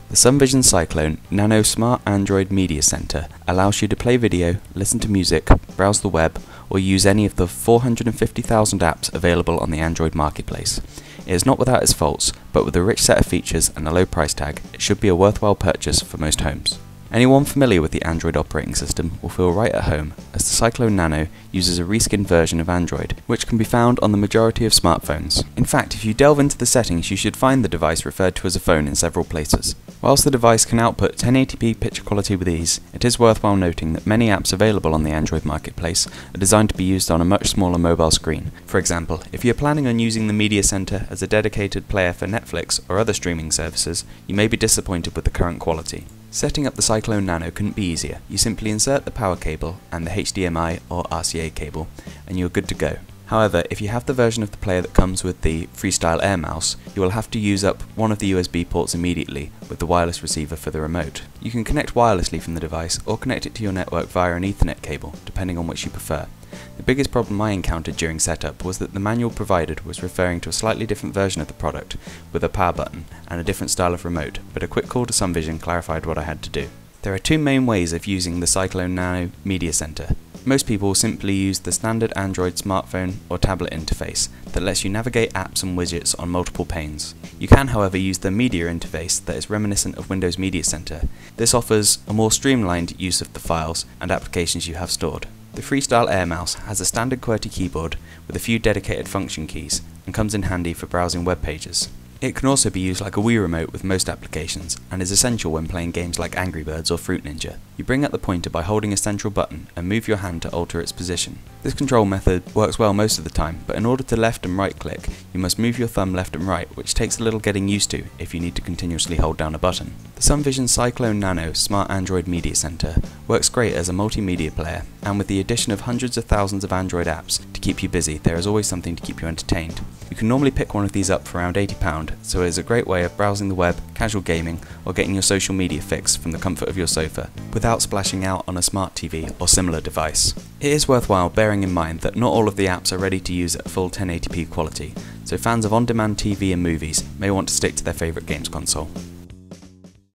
The Sumvision Cyclone Nano Smart Android Media Center allows you to play video, listen to music, browse the web, or use any of the 450,000 apps available on the Android marketplace. It is not without its faults, but with a rich set of features and a low price tag, it should be a worthwhile purchase for most homes. Anyone familiar with the Android operating system will feel right at home, as the Cyclone Nano uses a reskinned version of Android, which can be found on the majority of smartphones. In fact, if you delve into the settings, you should find the device referred to as a phone in several places. Whilst the device can output 1080p picture quality with ease, it is worthwhile noting that many apps available on the Android marketplace are designed to be used on a much smaller mobile screen. For example, if you're planning on using the Media Center as a dedicated player for Netflix or other streaming services, you may be disappointed with the current quality. Setting up the Cyclone Nano couldn't be easier. You simply insert the power cable and the HDMI or RCA cable, and you're good to go. However, if you have the version of the player that comes with the Freestyle Air mouse, you will have to use up one of the USB ports immediately with the wireless receiver for the remote. You can connect wirelessly from the device or connect it to your network via an Ethernet cable, depending on which you prefer. The biggest problem I encountered during setup was that the manual provided was referring to a slightly different version of the product, with a power button and a different style of remote, but a quick call to Sumvision clarified what I had to do. There are two main ways of using the Cyclone Nano Media Center. Most people will simply use the standard Android smartphone or tablet interface that lets you navigate apps and widgets on multiple panes. You can, however, use the media interface that is reminiscent of Windows Media Center. This offers a more streamlined use of the files and applications you have stored. The Freestyle Air mouse has a standard QWERTY keyboard with a few dedicated function keys and comes in handy for browsing web pages. It can also be used like a Wii remote with most applications, and is essential when playing games like Angry Birds or Fruit Ninja. You bring up the pointer by holding a central button and move your hand to alter its position. This control method works well most of the time, but in order to left and right click, you must move your thumb left and right, which takes a little getting used to if you need to continuously hold down a button. The Sumvision Cyclone Nano Smart Android Media Center works great as a multimedia player, and with the addition of hundreds of thousands of Android apps to keep you busy, there is always something to keep you entertained. You can normally pick one of these up for around £80, so it is a great way of browsing the web, casual gaming, or getting your social media fix from the comfort of your sofa, without splashing out on a smart TV or similar device. It is worthwhile bearing in mind that not all of the apps are ready to use at full 1080p quality, so fans of on-demand TV and movies may want to stick to their favourite games console.